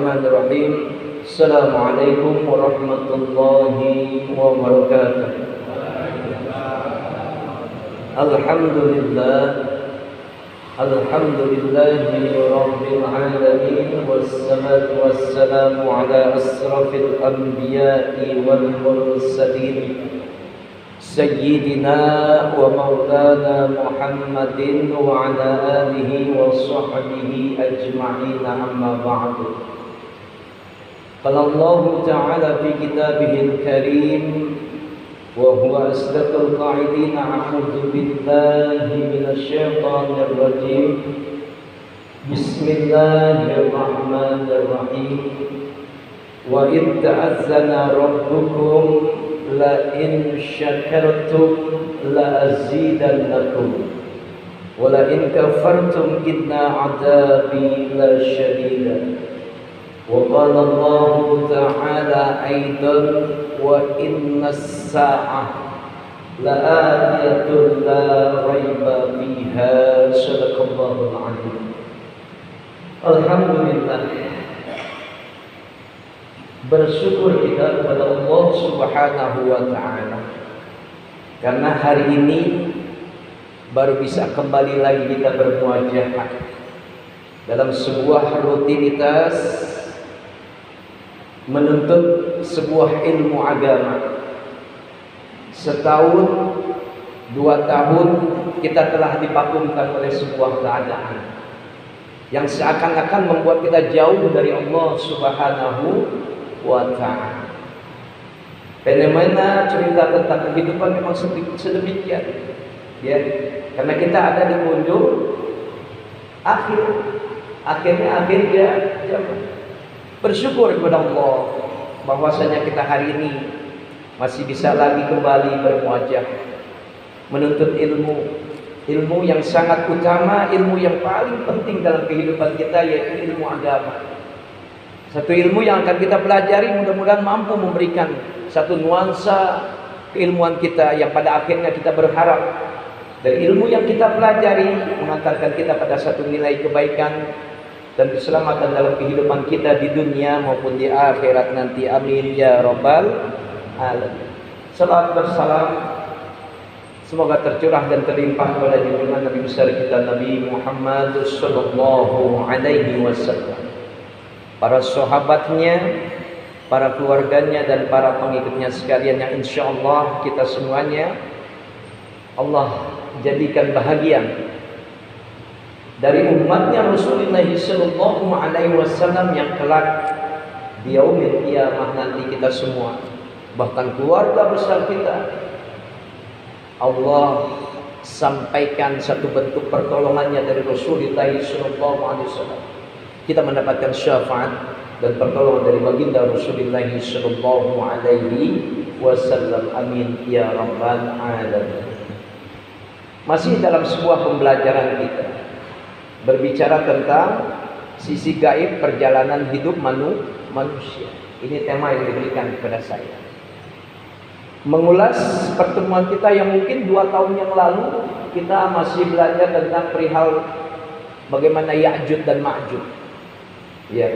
Bismillahirrahmanirrahim. Assalamualaikum warahmatullahi wabarakatuh. Alhamdulillah, alhamdulillahi rabbil alamin, wassalatu wassalamu ala asrafil anbiya'i wal mursalin, Sayyidina wa maulana Muhammadin wa ala alihi wa sahbihi ajma'in, amma ba'du. Qala Allah Ta'ala fi kitabihil karim wa huwa asdaqul qa'ilin, a'udzu billahi minasyaitonir rajim. Bismillahirrahmanirrahim. Wa id ta'azzana rabbukum la in syakartum la azidannakum wa la in kafartum inna adabi la syadida. Wa qala Allah Ta'ala aidan wa inna as-sa'ah la atiyatun la raiba fiha. Sadaqallahul azim. Alhamdulillah, bersyukur kita kepada Allah Subhanahu wa Ta'ala karena hari ini baru bisa kembali lagi kita bermuajahah dalam sebuah rutinitas menuntut sebuah ilmu agama. Setahun, 2 tahun kita telah dipakumkan oleh sebuah keadaan yang seakan-akan membuat kita jauh dari Allah Subhanahu wa Ta'ala. Fenomena cerita tentang kehidupan memang sedemikian, ya, karena kita ada di ujung akhirnya zaman. Bersyukur kepada Allah bahwasanya kita hari ini masih bisa lagi kembali bermuajah menuntut ilmu yang sangat utama, ilmu yang paling penting dalam kehidupan kita, yaitu ilmu agama. Satu ilmu yang akan kita pelajari mudah-mudahan mampu memberikan satu nuansa keilmuan kita yang pada akhirnya kita berharap dari ilmu yang kita pelajari mengantarkan kita pada satu nilai kebaikan dan keselamatan dalam kehidupan kita di dunia maupun di akhirat nanti. Amin ya rabbal alamin. Salawat bersalam semoga tercurah dan terlimpah kepada junjungan Nabi besar kita Nabi Muhammad sallallahu alaihi wasallam, para sahabatnya, para keluarganya, dan para pengikutnya sekalian yang insya Allah kita semuanya Allah jadikan bahagian dari umatnya Rasulullah sallallahu alaihi wasallam yang kelak di yaumil qiyamah nanti kita semua, bahkan keluarga besar kita, Allah sampaikan satu bentuk pertolongannya dari Rasulullah sallallahu alaihi wasallam. Kita mendapatkan syafaat dan pertolongan dari baginda Rasulullah sallallahu alaihi wasallam. Amin ya rabbal alamin. Masih dalam sebuah pembelajaran kita berbicara tentang sisi gaib perjalanan hidup manusia. Ini tema yang diberikan kepada saya. Mengulas pertemuan kita yang mungkin 2 tahun yang lalu, kita masih belajar tentang perihal bagaimana Ya'juj dan Ma'juj. Ya,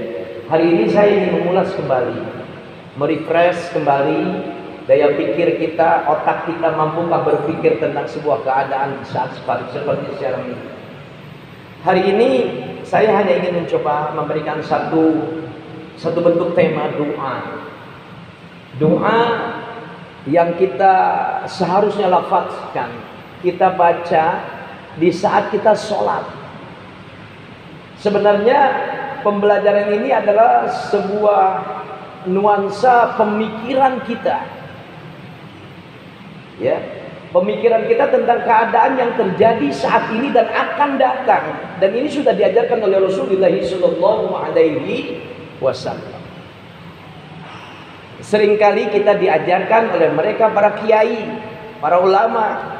hari ini saya ingin mengulas kembali, merefresh kembali daya pikir kita, otak kita mampukah berpikir tentang sebuah keadaan saat seperti sekarang ini. Hari ini saya hanya ingin mencoba memberikan satu bentuk tema doa yang kita seharusnya lafazkan, kita baca di saat kita sholat. Sebenarnya pembelajaran ini adalah sebuah nuansa pemikiran kita, ya, pemikiran kita tentang keadaan yang terjadi saat ini dan akan datang, dan ini sudah diajarkan oleh Rasulullah sallallahu alaihi wasallam. Seringkali kita diajarkan oleh mereka para kiai, para ulama,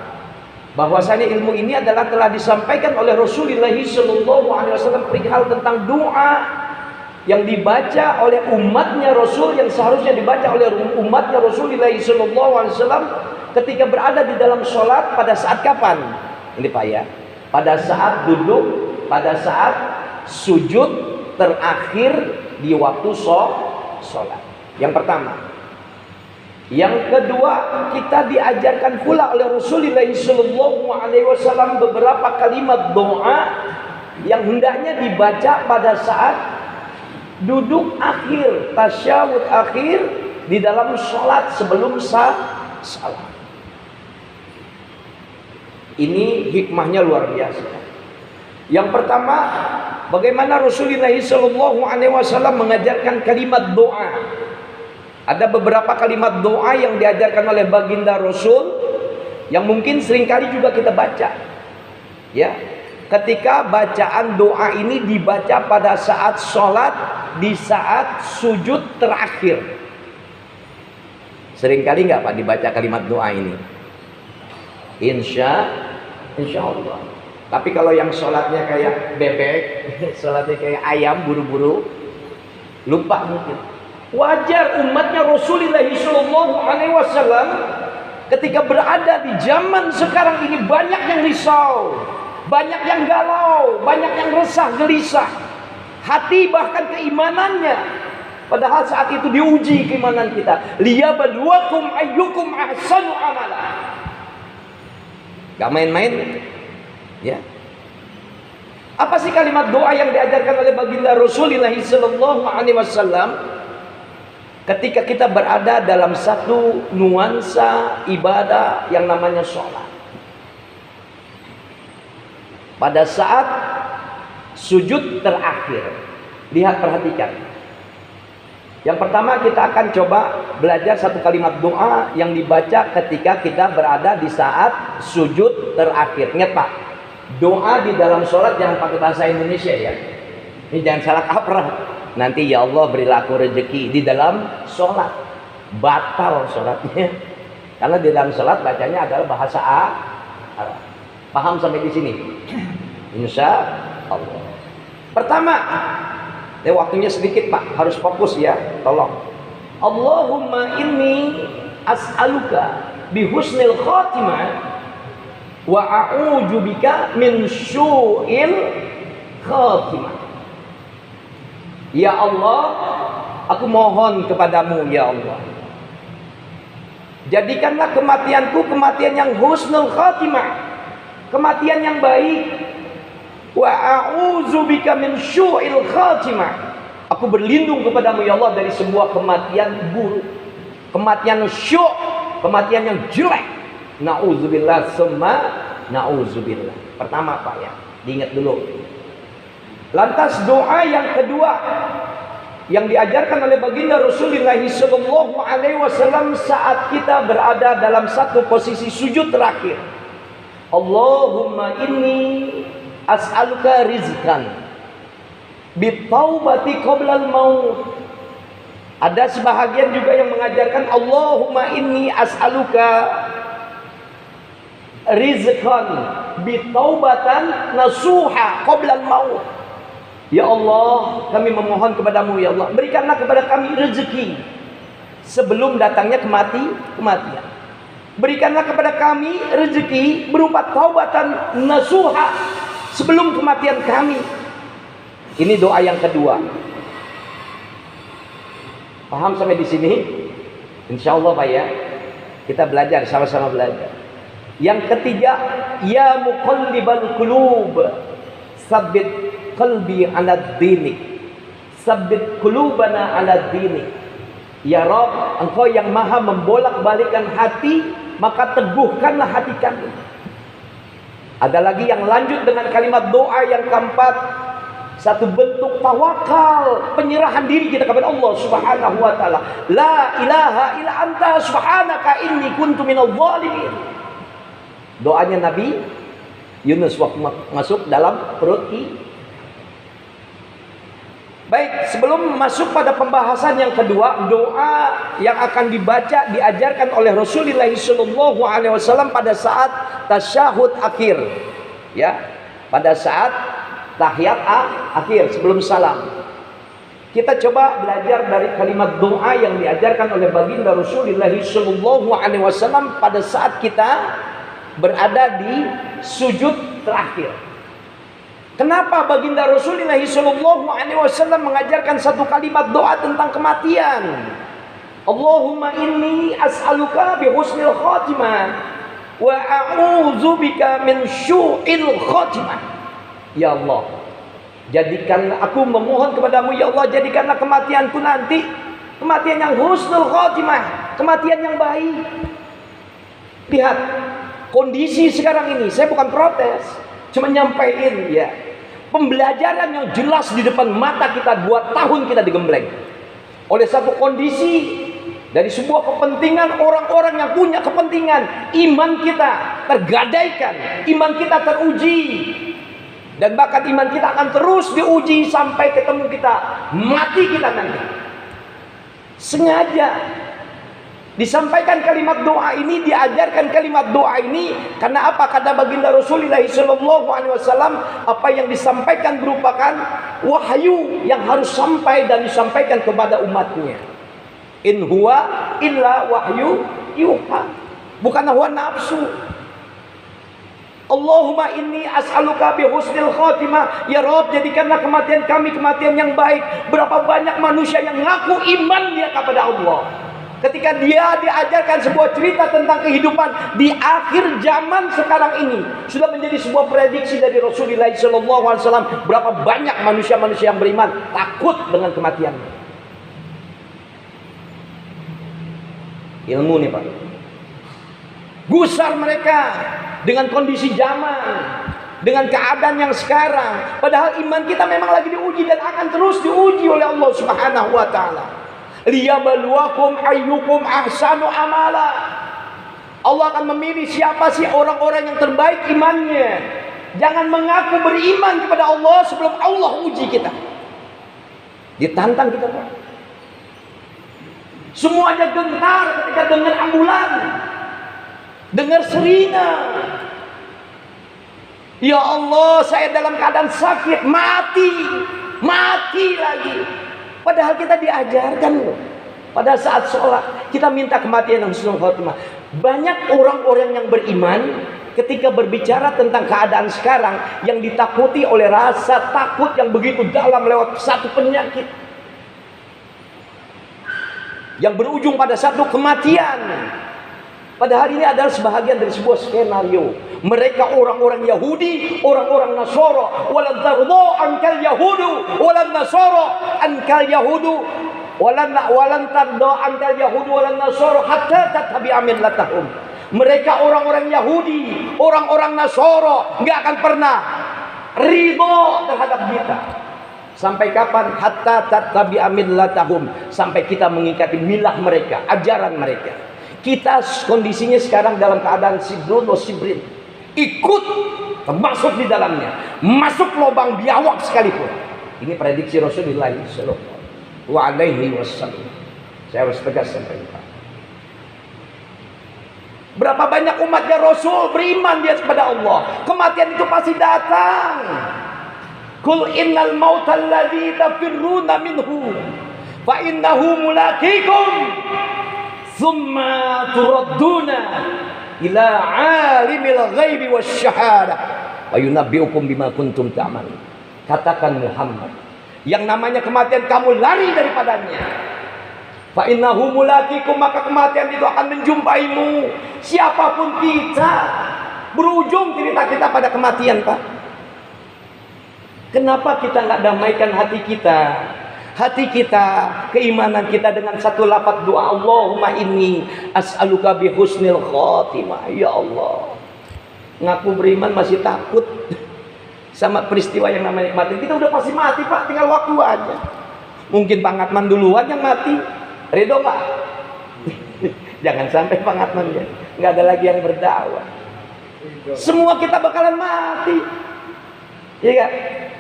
bahwasanya ilmu ini adalah telah disampaikan oleh Rasulullah sallallahu alaihi wasallam perihal tentang doa yang dibaca oleh umatnya Rasul, yang seharusnya dibaca oleh umatnya Rasulullah sallallahu alaihi wasallam ketika berada di dalam sholat. Pada saat kapan? Ini Pak ya, pada saat duduk, pada saat sujud terakhir di waktu sholat. Yang pertama. Yang kedua, kita diajarkan pula oleh Rasulullah SAW beberapa kalimat doa yang hendaknya dibaca pada saat duduk akhir, tasyahud akhir di dalam sholat sebelum salam. Ini hikmahnya luar biasa. Yang pertama, bagaimana Rasulullah SAW mengajarkan kalimat doa. Ada beberapa kalimat doa yang diajarkan oleh baginda Rasul yang mungkin seringkali juga kita baca. Ya, ketika bacaan doa ini dibaca pada saat sholat, di saat sujud terakhir. Seringkali nggak Pak dibaca kalimat doa ini? Insya Allah. Tapi kalau yang sholatnya kayak bebek, sholatnya kayak ayam buru-buru, lupa mungkin. Wajar umatnya Rasulullah SAW ketika berada di zaman sekarang ini banyak yang risau, banyak yang galau, banyak yang resah gelisah, hati bahkan keimanannya. Padahal saat itu diuji keimanan kita. Liyabluwakum ayyukum ahsanu amala. Gak main-main, ya. Apa sih kalimat doa yang diajarkan oleh baginda Rasulullah SAW? Ketika kita berada dalam satu nuansa ibadah yang namanya sholat, pada saat sujud terakhir, lihat, perhatikan. Yang pertama kita akan coba belajar satu kalimat doa yang dibaca ketika kita berada di saat sujud terakhir. Ingat Pak, doa di dalam sholat jangan pakai bahasa Indonesia ya. Ini jangan salah kaprah. Nanti ya Allah berilah aku rezeki di dalam sholat, batal sholatnya. Karena di dalam sholat bacanya adalah bahasa Arab. Paham sampai di sini? Insya Allah. Pertama, waktunya sedikit Pak, harus fokus ya, tolong. Allahumma inni as'aluka bihusnil khatimah wa a'udzu bika min syu'il khatimah. Ya Allah, aku mohon kepadamu ya Allah, jadikanlah kematianku kematian yang husnul khatimah, kematian yang baik. Wa a'udzubika min syu'il khatimah. Aku berlindung kepadamu ya Allah dari sebuah kematian buruk, kematian syuk, kematian yang jelek. Na'udzubillah summa na'udzubillah. Pertama Pak ya, diingat dulu. Lantas doa yang kedua yang diajarkan oleh baginda Rasulullah SAW saat kita berada dalam satu posisi sujud terakhir. Allahumma inni as'aluka rizqan bitaubati qoblal maut. Ada sebahagian juga yang mengajarkan Allahumma inni as'aluka rizqan bitaubatan nasuha qoblal maut. Ya Allah, kami memohon kepadamu ya Allah, berikanlah kepada kami rezeki sebelum datangnya kematian. Berikanlah kepada kami rezeki berupa taubatan nasuha sebelum kematian kami. Ini doa yang kedua. Paham sampai di sini? Insya Allah Pak ya. Kita belajar, sama-sama belajar. Yang ketiga, ya muqallibal qulub, sabbit qalbi ala dinik, sabbit qulubana ala dinik. Ya Rabb, Engkau yang maha membolak-balikan hati, maka teguhkanlah hati kami. Ada lagi yang lanjut dengan kalimat doa yang keempat, satu bentuk tawakal, penyerahan diri kita kepada Allah Subhanahu wa taala. La ilaha illa anta subhanaka inni kuntu minadh dhalimin. Doanya Nabi Yunus waktu masuk dalam perut ikan. Baik, sebelum masuk pada pembahasan yang kedua, doa yang akan dibaca diajarkan oleh Rasulullah SAW pada saat tasyahud akhir, ya, pada saat tahiyat akhir sebelum salam. Kita coba belajar dari kalimat doa yang diajarkan oleh baginda Rasulullah SAW pada saat kita berada di sujud terakhir. Kenapa baginda Rasulullah SAW mengajarkan satu kalimat doa tentang kematian? Allahumma inni as'aluka bi husnil khatimah wa a'udzubika min syu'il khatimah. Ya Allah, jadikanlah, aku memohon kepadamu ya Allah, jadikanlah kematianku nanti kematian yang husnul khatimah, kematian yang baik. Lihat kondisi sekarang ini, saya bukan protes, cuma nyampein ya pembelajaran yang jelas di depan mata kita. 2 tahun kita digembleng oleh satu kondisi dari sebuah kepentingan orang-orang yang punya kepentingan. Iman kita tergadaikan, iman kita teruji, dan bahkan iman kita akan terus diuji sampai ketemu kita, mati kita nanti. Sengaja disampaikan kalimat doa ini, diajarkan kalimat doa ini karena apa? Kata baginda Rasulullah SAW, apa yang disampaikan merupakan wahyu yang harus sampai dan disampaikan kepada umatnya. In huwa illa wahyu yuha, bukan hawa nafsu. Allahumma inni as'aluka bi husnil khatimah. Ya Rabb, jadikanlah kematian kami kematian yang baik. Berapa banyak manusia yang ngaku iman dia kepada Allah, ketika dia diajarkan sebuah cerita tentang kehidupan di akhir zaman sekarang ini, sudah menjadi sebuah prediksi dari Rasulullah SAW. Berapa banyak manusia-manusia yang beriman takut dengan kematian. Ilmu nih Pak, gusar mereka dengan kondisi zaman, dengan keadaan yang sekarang. Padahal iman kita memang lagi diuji dan akan terus diuji oleh Allah Subhanahu wa taala. Liyabluwakum ayyukum ahsanu amala. Allah akan memilih siapa sih orang-orang yang terbaik imannya. Jangan mengaku beriman kepada Allah sebelum Allah uji kita. Ditantang kita Pak. Semuanya gentar ketika dengar ambulan, dengar sirine. Ya Allah, saya dalam keadaan sakit, mati lagi. Padahal kita diajarkan loh, pada saat sholat kita minta kematian yang husnul khotimah. Banyak orang-orang yang beriman ketika berbicara tentang keadaan sekarang yang ditakuti oleh rasa takut yang begitu dalam lewat satu penyakit yang berujung pada satu kematian. Padahal ini adalah sebahagian dari sebuah skenario. Mereka orang-orang Yahudi, orang-orang Nasara, walan tarda ankal yahudu walan Nasara ankal yahudu walan tarda ankal yahudu walan Nasara hatta tattabi'a millatahum. Mereka orang-orang Yahudi, orang-orang Nasara enggak akan pernah ridho terhadap kita. Sampai kapan? Hatta tattabi'a millatahum, sampai kita mengikuti milah mereka, ajaran mereka. Kita kondisinya sekarang dalam keadaan sibrun wa sibrin, ikut termasuk di dalamnya, masuk lubang biawak sekalipun. Ini prediksi Rasulullah sallallahu alaihi wasallam. Saya harus tegas sampai Pak. Berapa banyak umatnya Rasul beriman dia kepada Allah, kematian itu pasti datang. Qul innal mauta alladzi tafirruna minhu fa innahu mulaqikum thumma turadduna ila alimil ghaibi wasyahadah wa yunabbiukum bima kuntum ta'malun. Katakan Muhammad, yang namanya kematian kamu lari daripadanya. Fa innahu mulaqikum, maka kematian itu akan menjumpaimu. Siapapun kita, berujung cerita kita pada kematian Pak. Kenapa kita nggak damaikan hati kita? Hati kita, keimanan kita dengan satu lafaz doa, Allahumma inni as'aluka bi husnil khatimah. Ya Allah, ngaku beriman masih takut sama peristiwa yang namanya mati. Kita udah pasti mati Pak, tinggal waktu aja. Mungkin Pak Ngatman duluan yang mati, ridho Pak? Jangan sampai Pak Ngatman ya, nggak ada lagi yang berdakwah. Semua kita bakalan mati. Iya kan?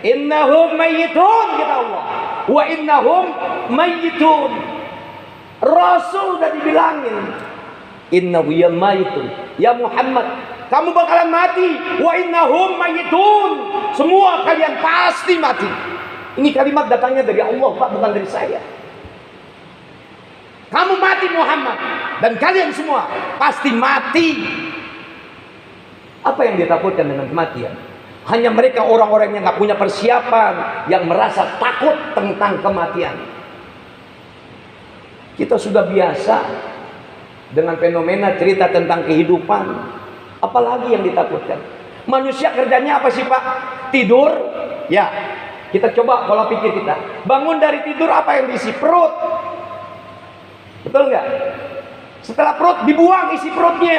Innahum mayyitun, kata Allah. Wa innahum mayyitun. Rasul udah dibilangin, innahu mayyitun. Ya Muhammad, kamu bakalan mati. Wa innahum mayyitun. Semua kalian pasti mati. Ini kalimat datangnya dari Allah Pak, bukan dari saya. Kamu mati Muhammad, dan kalian semua pasti mati. Apa yang ditakutkan dengan kematian? Hanya mereka orang-orang yang nggak punya persiapan, yang merasa takut tentang kematian. Kita sudah biasa dengan fenomena cerita tentang kehidupan, apalagi yang ditakutkan. Manusia kerjanya apa sih Pak? Tidur? Ya, kita coba pola pikir kita. Bangun dari tidur, apa yang diisi? Perut. Betul nggak? Setelah perut dibuang isi perutnya,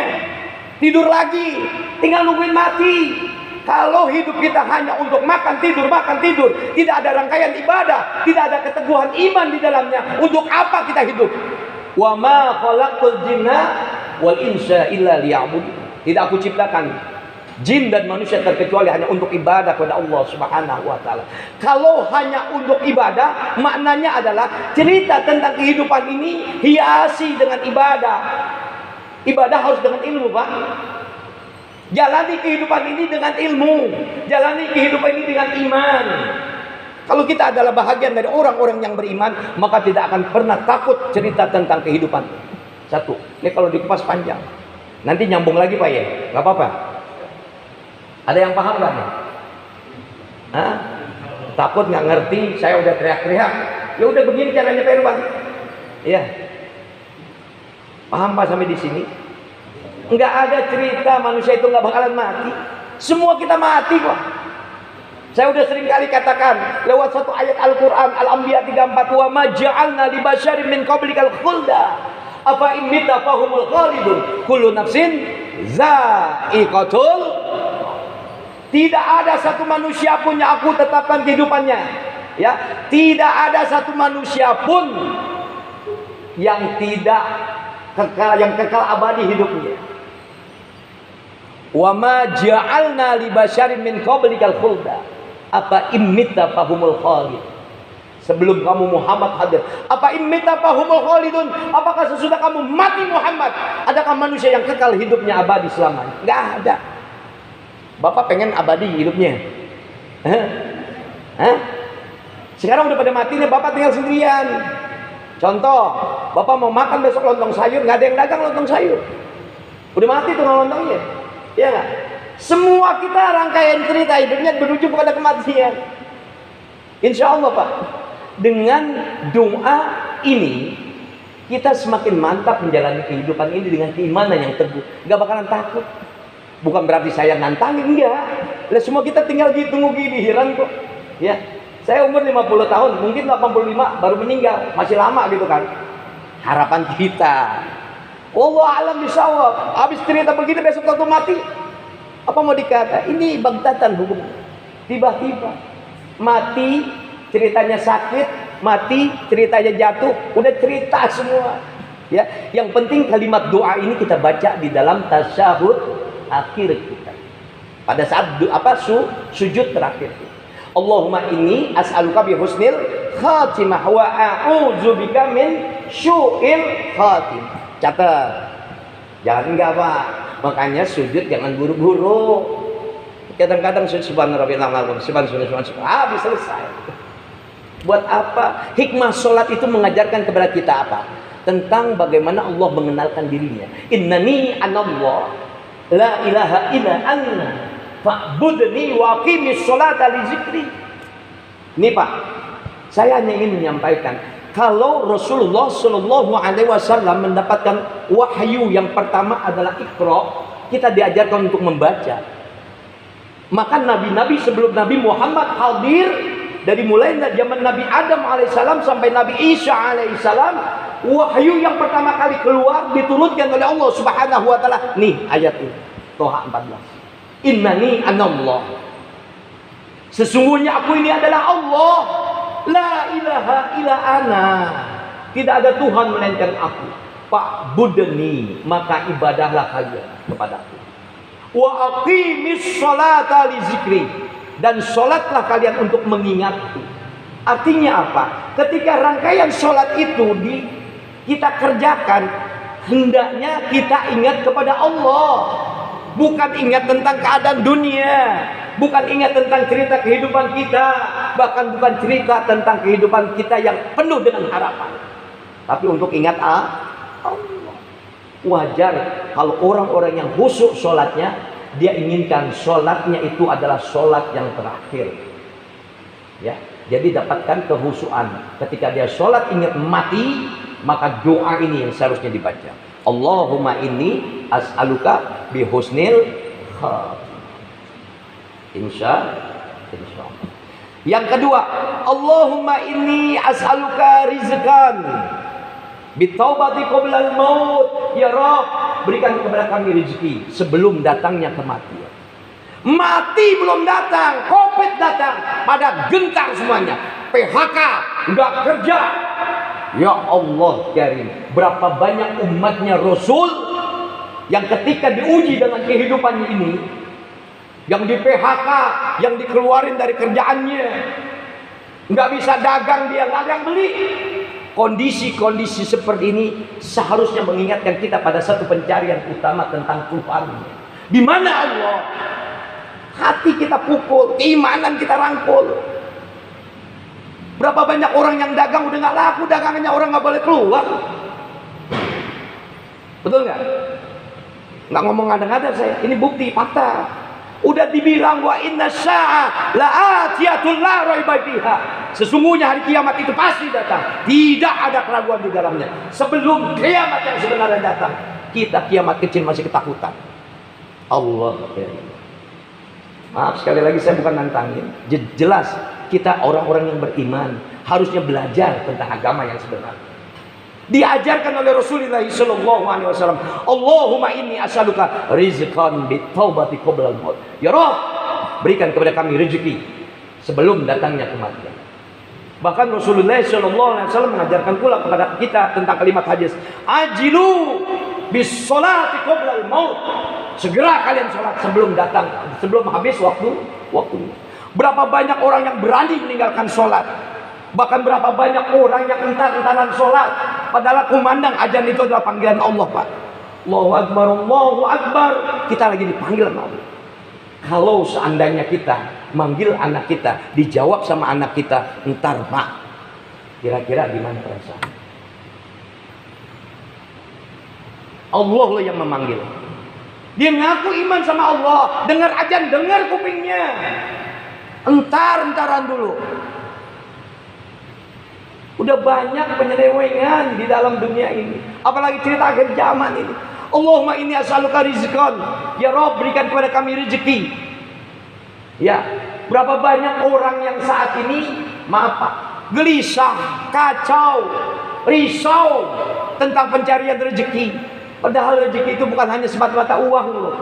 tidur lagi, tinggal nungguin mati. Kalau hidup kita hanya untuk makan tidur, tidak ada rangkaian ibadah, tidak ada keteguhan iman di dalamnya, untuk apa kita hidup? Wa ma khalaqtul jinna wal insa illa liya'bud. Tidak aku ciptakan jin dan manusia terkecuali hanya untuk ibadah kepada Allah Subhanahu wa taala. Kalau hanya untuk ibadah, maknanya adalah cerita tentang kehidupan ini hiasi dengan ibadah. Ibadah harus dengan ilmu, Pak. Jalani kehidupan ini dengan ilmu, jalani kehidupan ini dengan iman. Kalau kita adalah bahagian dari orang-orang yang beriman, maka tidak akan pernah takut cerita tentang kehidupan. Satu, ini kalau dikupas panjang, nanti nyambung lagi Pak ya, nggak apa-apa. Ada yang paham nggak nih? Hah? Takut nggak ngerti? Saya udah teriak-teriak. Ya udah begini caranya Pak Irwan. Iya. Paham Pak sampai di sini? Nggak ada cerita manusia itu nggak bakalan mati. Semua kita mati kok. Saya udah sering kali katakan lewat satu ayat Al-Quran, Al-Anbiya 34, wa ma ja'alna li basyarin min qablikal khulda afa in mita fahumul khalidun kullu nafsin za'iqatul. Tidak ada satu manusia pun yang aku tetapkan kehidupannya, ya. Tidak ada satu manusia pun yang tidak kekal, yang kekal abadi hidupnya. Wa ma ja'alna li basyarin min qablikal khulda apa immita fahumul khalid. Sebelum kamu Muhammad hadir, apa immita fahumul khalidun, apakah sesudah kamu mati Muhammad, adakah manusia yang kekal hidupnya abadi selamanya? Enggak ada. Bapak pengen abadi hidupnya? Hah? Sekarang udah pada mati nih, Bapak tinggal sendirian. Contoh, Bapak mau makan besok lontong sayur, nggak ada yang dagang lontong sayur. Udah mati tuh lontongnya. Ya nggak? Semua kita rangkaian cerita hidupnya menuju kepada kematian. Insya Allah Pak, dengan doa ini kita semakin mantap menjalani kehidupan ini dengan keimanan yang teguh. Nggak bakalan takut. Bukan berarti saya nantangin, enggak. Lah semua kita tinggal tunggu giliran kok. Ya, saya umur 50 tahun, mungkin 85 baru meninggal, masih lama gitu kan. Harapan kita. Wallahu a'lam bishawab. Habis cerita begini besok waktu mati, apa mau dikata? Ini bagtatan hukum. Tiba-tiba mati, ceritanya sakit, mati, ceritanya jatuh, udah cerita semua. Ya, yang penting kalimat doa ini kita baca di dalam tasyahud akhir kita. Pada saat sujud terakhir. Allahumma inni as'aluka bi husnil khatimah wa a'udzubika min syu'il khatimah. Catat, jangan enggak Pak. Makanya sujud jangan buru-buru. Kadang-kadang subhan rabbiyal a'la, subhan habis selesai. Buat apa? Hikmah sholat itu mengajarkan kepada kita apa? Tentang bagaimana Allah mengenalkan dirinya. Innani anallah la ilaha illa anna fa'budni wa aqimis sholata li zikri. Ini Pak, saya hanya ingin menyampaikan, kalau Rasulullah Shallallahu Alaihi Wasallam mendapatkan wahyu yang pertama adalah Iqra, kita diajarkan untuk membaca. Maka nabi-nabi sebelum Nabi Muhammad hadir, dari mulai zaman Nabi Adam alaihissalam sampai Nabi Isa alaihissalam, wahyu yang pertama kali keluar diturunkan oleh Allah Subhanahu Wa Taala. Nih ayat ini, Toha 14. Innani anallah. Sesungguhnya aku ini adalah Allah. La ilaha illa ana. Tidak ada Tuhan melainkan aku. Pak budeni, maka ibadahlah kalian kepadaku. Wa aqimis sholata li zikri, dan sholatlah kalian untuk mengingatku. Artinya apa? Ketika rangkaian sholat itu kita kerjakan, hendaknya kita ingat kepada Allah. Bukan ingat tentang keadaan dunia, bukan ingat tentang cerita kehidupan kita, bahkan bukan cerita tentang kehidupan kita yang penuh dengan harapan, tapi untuk ingat Allah. Wajar kalau orang-orang yang khusyuk sholatnya dia inginkan sholatnya itu adalah sholat yang terakhir. Ya, jadi dapatkan kehusuan. Ketika dia sholat ingat mati, maka doa ini yang seharusnya dibaca. Allahumma inni as'aluka bihusnil khatimah. Insya Allah. Yang kedua, Allahumma inni as'aluka rizqan bitaubati qoblal maut. Ya Rabb, berikan kepada kami rezeki sebelum datangnya kematian. Mati belum datang, Covid datang, pada gentar semuanya. PHK, nggak kerja. Ya Allah karim, berapa banyak umatnya Rasul yang ketika diuji dengan kehidupan ini, yang di PHK, yang dikeluarin dari kerjaannya, nggak bisa dagang, dia nggak ada yang beli. Kondisi-kondisi seperti ini seharusnya mengingatkan kita pada satu pencarian utama tentang Tuhan. Di mana Allah? Hati kita pukul, keimanan kita rangkul. Berapa banyak orang yang dagang udah nggak laku dagangannya, orang nggak boleh keluar. Betul nggak? Nggak ngomong ngada-ngada saya, ini bukti fakta. Udah dibilang wa inna sya'ah la'atiyatul la raiba fiha. Sesungguhnya hari kiamat itu pasti datang. Tidak ada keraguan di dalamnya. Sebelum kiamat yang sebenarnya datang, kita kiamat kecil masih ketakutan. Allah. Maaf sekali lagi saya bukan nantangin. Jelas kita orang-orang yang beriman harusnya belajar tentang agama yang sebenarnya. Diajarkan oleh Rasulullah sallallahu alaihi wasallam, Allahumma inni as'aluka rizqan bitaubati qoblal maut. Ya Rabb, berikan kepada kami rezeki sebelum datangnya kematian. Bahkan Rasulullah sallallahu alaihi wasallam mengajarkan pula kepada kita tentang kalimat hadis, ajilu bis sholati qoblal maut. Segera kalian sholat sebelum datang, sebelum habis waktunya. Berapa banyak orang yang berani meninggalkan sholat. Bahkan berapa banyak orang yang entar-entaran sholat. Padahal kumandang azan itu adalah panggilan Allah, Pak. Allahu Akbar, Allahu Akbar. Kita lagi dipanggil sama Allah. Kalau seandainya kita manggil anak kita, dijawab sama anak kita, entar Pak. Kira-kira gimana perasaan? Allah loh yang memanggil. Dia ngaku iman sama Allah. Dengar azan, dengar kupingnya. Entar-entaran dulu. Udah banyak penyelewengan di dalam dunia ini. Apalagi cerita akhir zaman ini. Allahumma inni as'aluka rizqan. Ya Rabb, berikan kepada kami rezeki. Ya, berapa banyak orang yang saat ini, maaf Pak, gelisah, kacau, risau tentang pencarian rezeki. Padahal rezeki itu bukan hanya semata-mata uang loh.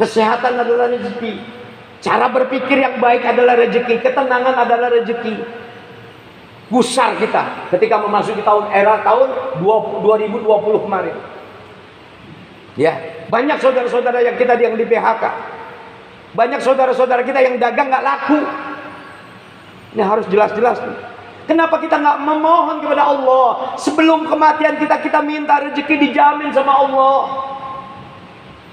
Kesehatan adalah rezeki. Cara berpikir yang baik adalah rezeki. Ketenangan adalah rezeki. Gusar kita ketika memasuki tahun 2020 kemarin. Ya, banyak saudara-saudara yang kita yang di PHK. Banyak saudara-saudara kita yang dagang nggak laku. Ini harus jelas-jelas nih. Kenapa kita nggak memohon kepada Allah sebelum kematian kita minta rezeki dijamin sama Allah?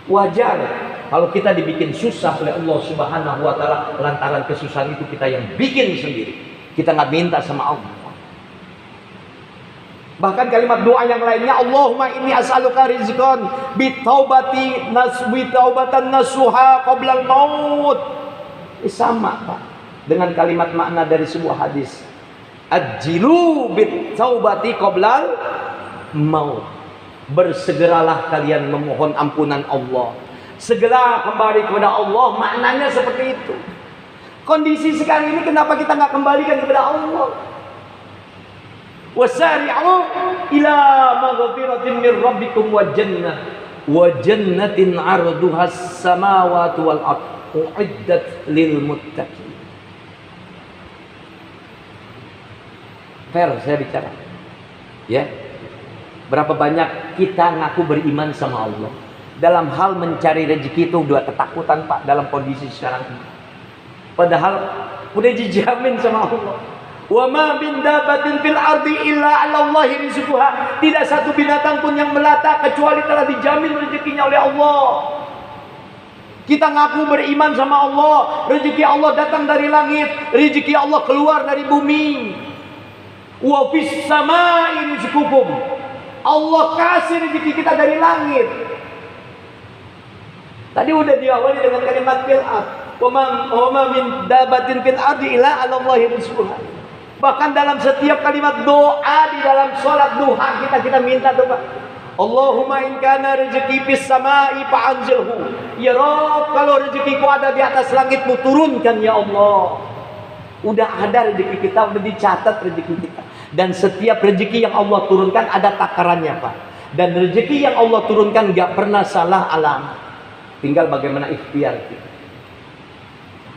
Wajar kalau kita dibikin susah oleh Allah Subhanahu wa taala, lantaran kesusahan itu kita yang bikin sendiri. Kita nggak minta sama Allah. Bahkan kalimat doa yang lainnya, Allahumma inni as'aluka rizqan bitaubatan nasuha qoblal maut. Ini sama Pak dengan kalimat makna dari sebuah hadis. Ajilu bitaubati qoblal maut. Bersegeralah kalian memohon ampunan Allah. Segera kembali kepada Allah, maknanya seperti itu. Kondisi sekarang ini kenapa kita nggak kembalikan kepada Allah? Wasari'u ila maghfiratin min rabbikum wa jannatin 'arduha as-samawati wal ardh u'iddat lil muttaqin. Fair saya bicara. Ya. Berapa banyak kita ngaku beriman sama Allah. Dalam hal mencari rezeki itu udah ketakutan Pak dalam kondisi sekarang ini. Padahal udah dijamin sama Allah. Wa ma min dabatin fil ardi illa 'ala Allahi rizquha. Tidak satu binatang pun yang melata kecuali telah dijamin rezekinya oleh Allah. Kita ngaku beriman sama Allah, rezeki Allah datang dari langit, rezeki Allah keluar dari bumi. Wa fis samaa'i rizqukum. Allah kasih rezeki kita dari langit. Tadi udah diawali dengan kalimat fil ard. Wa ma min dabatin fil ardi illa 'ala Allahi rizquha. Bahkan dalam setiap kalimat doa di dalam sholat duha kita minta tuh Pak. Allahumma in kana rezeki fis samai fa'anzilhu. Ya Rabb, kalau rezekiku ada di atas langitmu, turunkan ya Allah. Udah ada rezeki kita, udah dicatat rezeki kita. Dan setiap rezeki yang Allah turunkan ada takarannya Pak. Dan rezeki yang Allah turunkan gak pernah salah alamat. Tinggal bagaimana ikhtiar kita.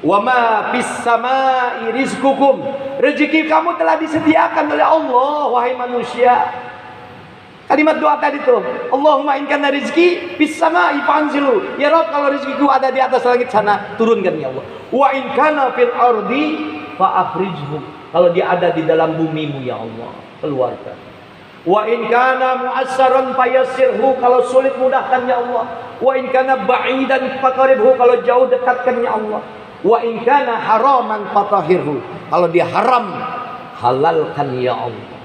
Wa ma fis samai rizqukum. Rezeki kamu telah disediakan oleh Allah, wahai manusia. Kalimat doa tadi tuh, Allahumma in kana rizqi fis samai fa'anzilhu. Ya Rabb, kalau rezekiku ada di atas langit sana, turunkan ya Allah. Wa in kana fil ardi fa'akhrijhu. Kalau dia ada di dalam bumimu ya Allah, keluarkan. Wa in kana mu'assaran fayassirhu. Kalau sulit mudahkan ya Allah. Wa in kana ba'idan faqribhu. Kalau jauh dekatkan ya Allah. Wa in kana haraman fatahhirhu. Kalau dia haram, halalkan ya Allah.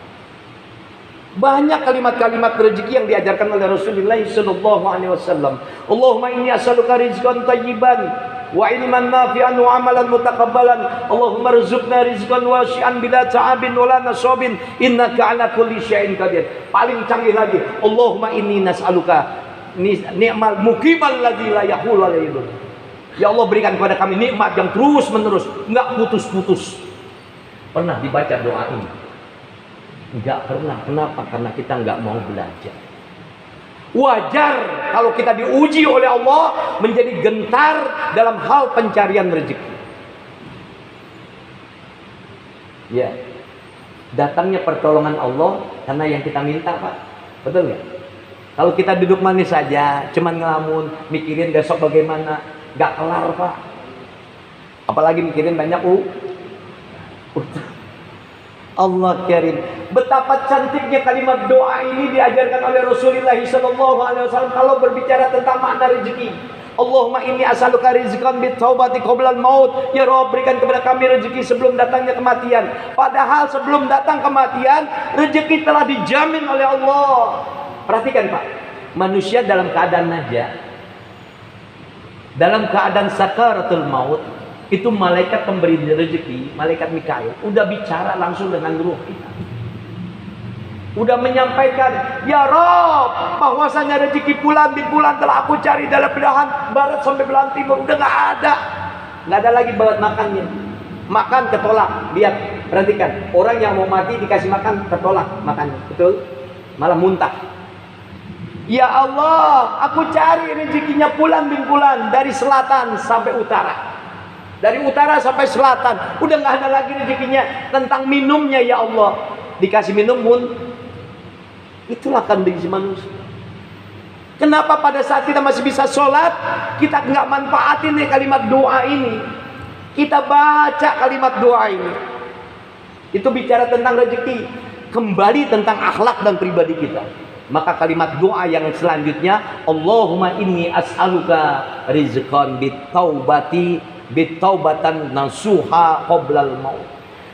Banyak kalimat-kalimat rezeki yang diajarkan oleh Rasulullah sallallahu alaihi wasallam. Allahumma inni as'aluka rizqan thayyiban wa ilman nafi'an wa amalan mutaqabbalan. Allahumma rzuqna rizqan wasi'an bila ta'abin wala nasabin innaka 'ala kulli syai'in qadir. Paling canggih lagi, Allahumma inni nas'aluka ni'mal muqimal ladzi la yahul alaihi. Ya Allah, berikan kepada kami nikmat yang terus menerus, enggak putus-putus. Pernah dibaca doa ini? Enggak pernah. Kenapa? Karena kita enggak mau belajar. Wajar kalau kita diuji oleh Allah menjadi gentar dalam hal pencarian rezeki. Ya, datangnya pertolongan Allah karena yang kita minta Pak. Betul nggak? Kalau kita duduk manis saja, cuman ngelamun, mikirin besok bagaimana, nggak kelar Pak. Apalagi mikirin banyak Allah karim. Betapa cantiknya kalimat doa ini diajarkan oleh Rasulullah SAW kalau berbicara tentang makna rezeki. Allahumma inni as'aluka rizqan bit taubati qoblal maut. Ya Rabb, berikan kepada kami rezeki sebelum datangnya kematian. Padahal sebelum datang kematian, rezeki telah dijamin oleh Allah. Perhatikan Pak, manusia dalam keadaan najah, dalam keadaan sakaratul maut, itu malaikat pemberi rezeki, malaikat Mikail, udah bicara langsung dengan ruh kita. Udah menyampaikan, ya Rob, bahwasanya rezeki bulan bin bulan telah aku cari dalam belahan barat sampai belahan timur. Udah nggak ada lagi buat makannya. Makan ketolak. Lihat, perhatikan, orang yang mau mati dikasih makan ketolak makannya, betul? Malah muntah. Ya Allah, aku cari rezekinya bulan bin bulan dari selatan sampai utara. Dari utara sampai selatan, udah nggak ada lagi rezekinya. Tentang minumnya ya Allah, dikasih minum itulah kondisi manusia. Kenapa pada saat kita masih bisa sholat, kita nggak manfaatin nih kalimat doa ini? Kita baca kalimat doa ini. Itu bicara tentang rezeki, kembali tentang akhlak dan pribadi kita. Maka kalimat doa yang selanjutnya, Allahumma inni as'aluka rizqan bitaubatan nasuha qoblal maut.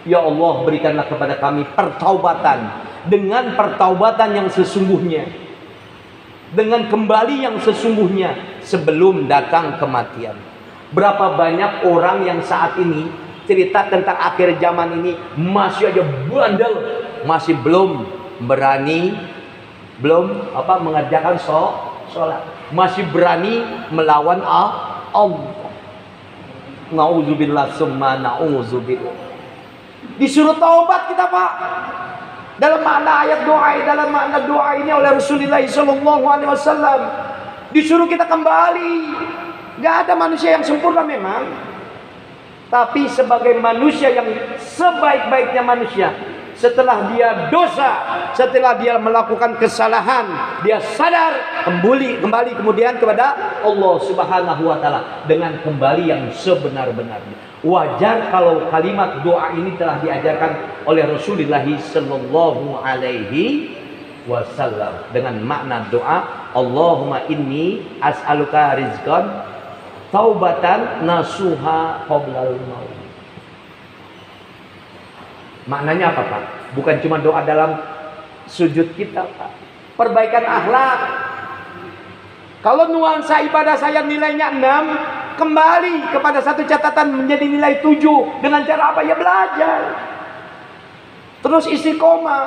Ya Allah, berikanlah kepada kami pertaubatan, dengan pertaubatan yang sesungguhnya, dengan kembali yang sesungguhnya sebelum datang kematian. Berapa banyak orang yang saat ini cerita tentang akhir zaman ini masih aja bandel, masih belum berani, mengerjakan sholat, masih berani melawan Allah. Nauzubillah summa nauzubillah. Disuruh taubat kita Pak. Dalam makna ayat doa, dalam makna doa ini oleh Rasulullah SAW, disuruh kita kembali. Gak ada manusia yang sempurna memang, tapi sebagai manusia yang sebaik-baiknya manusia, setelah dia dosa, setelah dia melakukan kesalahan, dia sadar, kembali kemudian kepada Allah Subhanahu wa Ta'ala dengan kembali yang sebenar-benarnya. Wajar kalau kalimat doa ini telah diajarkan oleh Rasulullah sallallahu alaihi wasallam dengan makna doa, Allahumma inni as'aluka rizqan taubatan nasuha qoblal maut. Maknanya apa Pak? Bukan cuma doa dalam sujud kita Pak. Perbaikan akhlak. Kalau nuansa ibadah saya nilainya 6, kembali kepada satu catatan menjadi nilai 7. Dengan cara apa? Ya belajar. Terus istiqomah.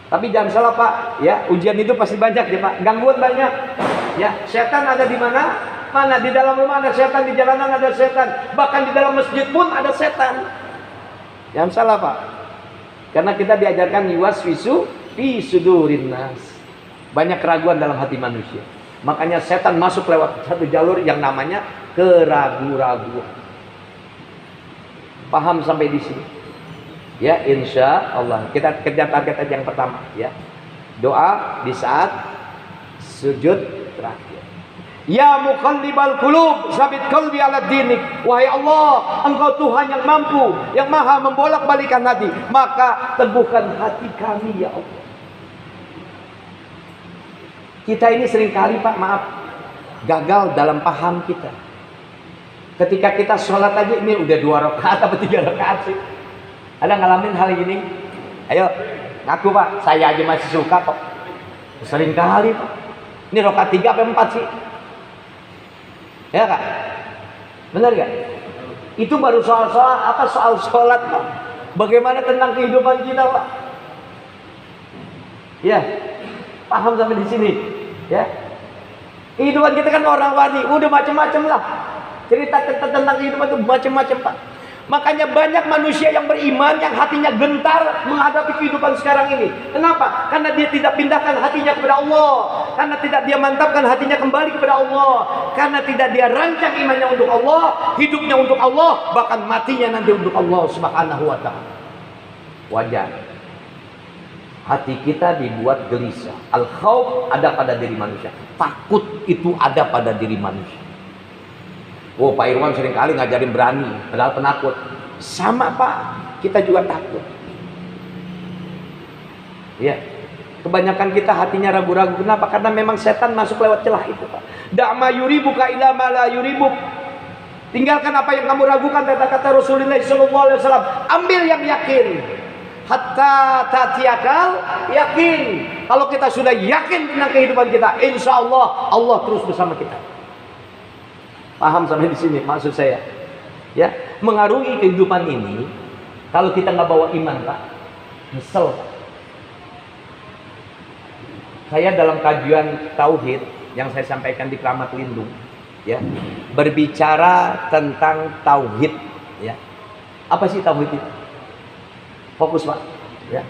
Tapi jangan salah Pak, ya ujian itu pasti banyak ya Pak, gangguan banyak. Ya, setan ada di mana? Mana di dalam rumah ada setan, di jalanan ada setan, bahkan di dalam masjid pun ada setan. Jangan salah Pak, karena kita diajarkan yuwaswisu fi sudurin nas. Banyak keraguan dalam hati manusia. Makanya setan masuk lewat satu jalur yang namanya keraguan-raguan. Paham sampai di sini? Ya, insya Allah kita kerja target aja yang pertama ya. Doa di saat sujud terakhir. Ya muqallibal qulub, sabit qalbi ala dinik. Wahai Allah, Engkau Tuhan yang mampu, yang maha membolak-balikan hati, maka teguhkan hati kami ya Allah. Kita ini seringkali Pak, maaf, gagal dalam paham kita. Ketika kita sholat aja ini udah 2 rakaat atau 3 rakaat sih. Ada ngalamin hal ini? Ayo, ngaku Pak, saya aja masih suka kok. Sering kali Pak. Ini rakaat 3 apa 4 sih? Ya Kak? Benar gak? Itu baru soal sholat Pak. Bagaimana tentang kehidupan kita Pak? Ya, paham sampai di sini? Ya, kehidupan kita kan orang-wani, udah macam-macam lah. Cerita tentang kehidupan itu macam-macam Pak. Makanya banyak manusia yang beriman yang hatinya gentar menghadapi kehidupan sekarang ini. Kenapa? Karena dia tidak pindahkan hatinya kepada Allah. Karena tidak dia mantapkan hatinya kembali kepada Allah. Karena tidak dia rancang imannya untuk Allah, hidupnya untuk Allah, bahkan matinya nanti untuk Allah Subhanahu wa ta'ala. Wajar. Hati kita dibuat gelisah. Al-khawf ada pada diri manusia. Takut itu ada pada diri manusia. Oh, Pak Irwan seringkali ngajarin berani, padahal penakut. Sama Pak, kita juga takut. Ya, kebanyakan kita hatinya ragu-ragu. Kenapa? Karena memang setan masuk lewat celah itu Pak. Da'ma yuribuka ila ma la yuribuk. Tinggalkan apa yang kamu ragukan, kata Rasulullah SAW. Ambil yang yakin. Hatta tatiyakal yakin. Kalau kita sudah yakin tentang kehidupan kita, insya Allah, Allah terus bersama kita. Paham sampai di sini maksud saya? Ya, mengarungi kehidupan ini kalau kita nggak bawa iman Pak, nyesel Pak. Saya dalam kajian tauhid yang saya sampaikan di Keramat Lindung, ya, berbicara tentang tauhid, ya. Apa sih tauhid itu? Fokus Pak, ya.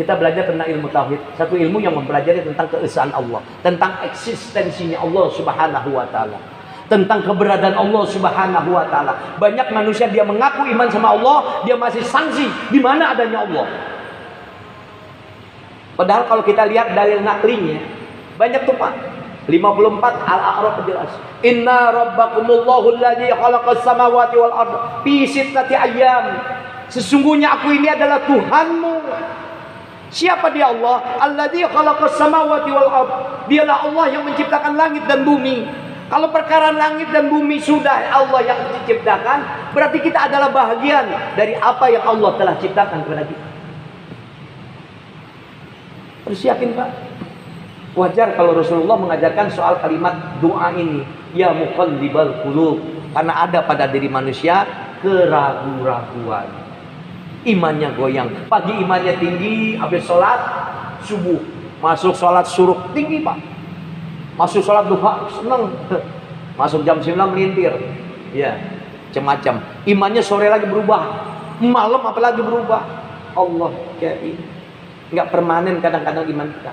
Kita belajar tentang ilmu tauhid, satu ilmu yang mempelajari tentang keesaan Allah, tentang eksistensinya Allah Subhanahu wa ta'ala, tentang keberadaan Allah Subhanahu wa ta'ala. Banyak manusia dia mengaku iman sama Allah, dia masih sangsi di mana adanya Allah. Padahal kalau kita lihat dalil naklinya banyak tuh Pak. 54 Al-A'raf jelas. Inna rabbakumullahu alladzi khalaqas samawati wal ardh fi sittati ayyam. Sesungguhnya aku ini adalah Tuhanmu. Siapa dia Allah? Alladzi khalaqas samawati wal ardh. Dialah Allah yang menciptakan langit dan bumi. Kalau perkara langit dan bumi sudah Allah yang menciptakan, berarti kita adalah bahagian dari apa yang Allah telah ciptakan kepada kita. Harus yakin Pak. Wajar kalau Rasulullah mengajarkan soal kalimat doa ini, ya muqallibal qulub, karena ada pada diri manusia keraguan-raguan. Imannya goyang. Pagi imannya tinggi, habis sholat subuh, masuk sholat syuruk tinggi Pak. Masuk sholat duha senang, masuk jam 9 melintir, ya macam-macam. Imannya sore lagi berubah, malam apalagi berubah. Allah kayak nggak permanen kadang-kadang iman kita.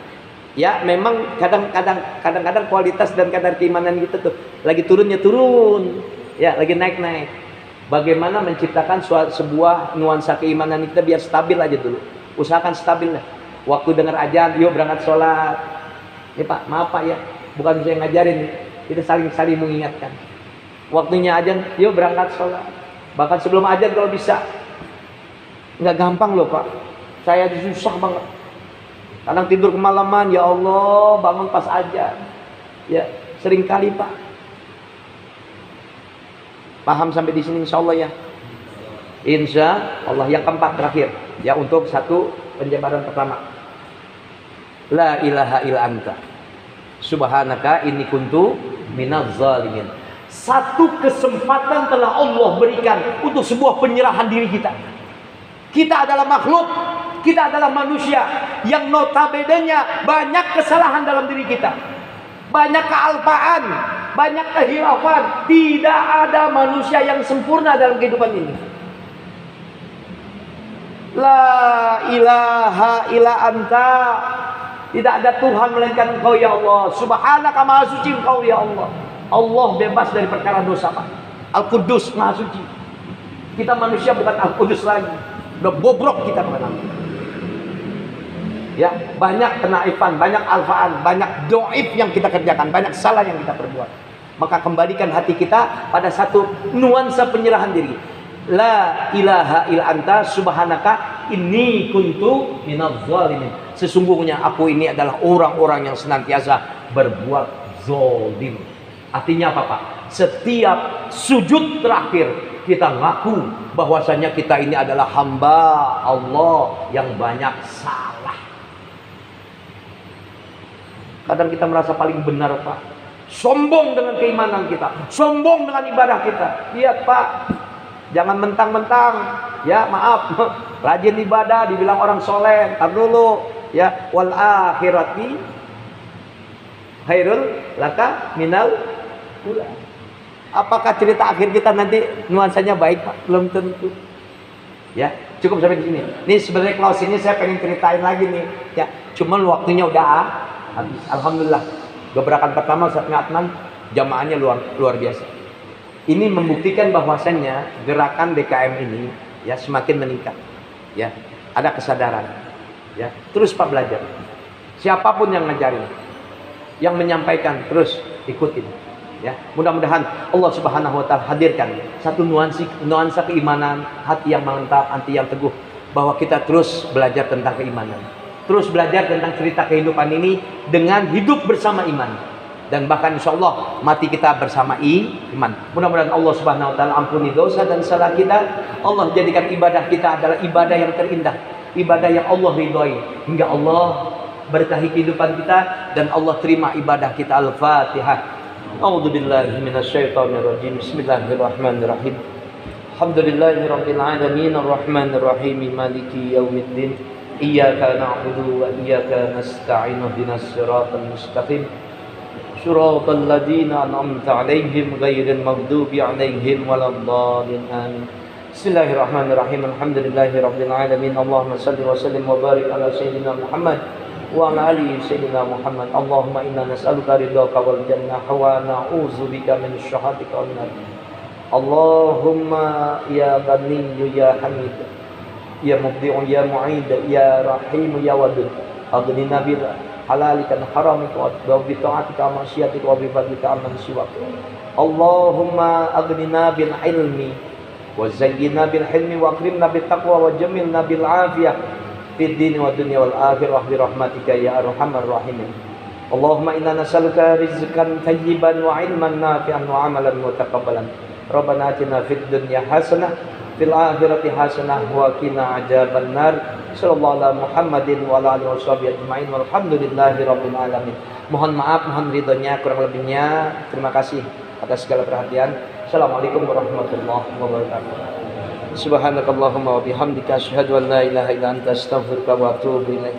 Ya memang kadang-kadang kualitas dan kadar keimanan kita tuh lagi turunnya turun, ya lagi naik-naik. Bagaimana menciptakan sebuah nuansa keimanan kita biar stabil aja dulu. Usahakan stabil lah. Waktu dengar azan, yuk berangkat sholat. Ya Pak, maaf Pak ya. Bukan saya ngajarin, kita saling mengingatkan. Waktunya azan, yuk berangkat sholat. Bahkan sebelum azan kalau bisa. Nggak gampang loh Pak. Saya susah banget. Kadang tidur kemalaman, ya Allah, bangun pas azan. Ya, sering kali Pak. Paham sampai di sini insya Allah ya. Insya Allah. Yang keempat terakhir, ya untuk satu penjabaran pertama. La ilaha illa anta. Subhanaka inni kuntu minaz zalimin. Satu kesempatan telah Allah berikan untuk sebuah penyerahan diri kita. Kita adalah makhluk, kita adalah manusia yang notabene-nya banyak kesalahan dalam diri kita. Banyak kealpaan, banyak kehilafan. Tidak ada manusia yang sempurna dalam kehidupan ini. La ilaha illa anta. Tidak ada Tuhan melainkan Engkau ya Allah. Subhanaka, maha suci Engkau ya Allah. Allah bebas dari perkara dosa, Pak. Al-Qudus, maha suci. Kita manusia bukan Al-Qudus lagi. Udah bobrok kita mengenal. Ya, banyak kenaifan, banyak alfaan, banyak doif yang kita kerjakan, banyak salah yang kita perbuat. Maka kembalikan hati kita pada satu nuansa penyerahan diri. La ilaha illa anta subhanaka inni kuntu minadz zalimin. Sesungguhnya aku ini adalah orang-orang yang senantiasa berbuat zalim. Artinya apa, Pak? Setiap sujud terakhir kita ngaku bahwasanya kita ini adalah hamba Allah yang banyak salah. Kadang kita merasa paling benar, Pak. Sombong dengan keimanan kita, sombong dengan ibadah kita. Lihat, Pak, jangan mentang-mentang, ya maaf, rajin ibadah dibilang orang soleh. Tar dulu, ya, wal akhirati khairul laka minal ula. Apakah cerita akhir kita nanti nuansanya baik, Pak? Belum tentu. Ya, cukup sampai di sini. Ini sebenarnya close ini saya pengen ceritain lagi nih. Ya, cuman waktunya udah habis. Alhamdulillah. Gebrakan pertama Ustaz Adnan jamaahnya luar biasa. Ini membuktikan bahwasannya gerakan DKM ini ya semakin meningkat. Ya, ada kesadaran. Ya, terus Pak belajar. Siapapun yang ngajarin, yang menyampaikan terus ikutin. Ya, mudah-mudahan Allah Subhanahu wa taala hadirkan satu nuansa keimanan, hati yang mantap, hati yang teguh, bahwa kita terus belajar tentang keimanan. Terus belajar tentang cerita kehidupan ini dengan hidup bersama iman. Dan bahkan insya Allah mati kita bersama iman. Mudah-mudahan Allah Subhanahu wa taala ampuni dosa dan salah kita. Allah jadikan ibadah kita adalah ibadah yang terindah, ibadah yang Allah ridhoi, hingga Allah berkahi kehidupan kita dan Allah terima ibadah kita. Al-Fatihah. A'udzubillahi minasyaitonirrajim. Bismillahirrahmanirrahim. Alhamdulillahirabbil alamin arrahmanir rahim maliki yaumiddin. Iyyaka na'budu wa iyyaka nasta'in ihdinas siratal mustaqim siratal ladzina an'amta 'alaihim ghairil maghdubi 'alaihim waladdallin amin. Bismillahirrahmanirrahim. Alhamdulillahirabbil alamin. Allahumma shalli wa sallim wa barik ala sayyidina Muhammad wa ala ali sayyidina Muhammad. Allahumma inna nas'aluka ridhaka wal jannah wa na'udzubika min syahhatika wan nar. Allahumma ya Ghani ya Hamid ya Mubdi'u ya Mu'id ya Rahim ya Wadud aghnina bil halalika an haramika wa bi ta'atika wa masyiatika wa bi fadlika amman siwak. Allahumma aghnina bil ilmi wa zayyinna bil hilmi wa akrimna bit taqwa wa jamilna bil afiyah fid din wa dunya wal akhirah bi rahmatika ya arhamar rahimin. Allahumma inna nas'aluka rizqan tayyiban wa ilman nafi'an wa amalan mutaqabbalan. Rabbana atina fid dunya hasanah fil akhirati hasanah wa qina adzabannar. Sallallahu ala Muhammadin wa ala alihi washabihi ajmain walhamdulillahi rabbil alamin. Mohon maaf, mohon ridhonya, kurang lebihnya. Terima kasih atas segala perhatian. Assalamualaikum warahmatullahi wabarakatuh. Subhanakallahumma wa bihamdika asyhadu an la ilaha illa anta astaghfiruka wa atubu ilaik.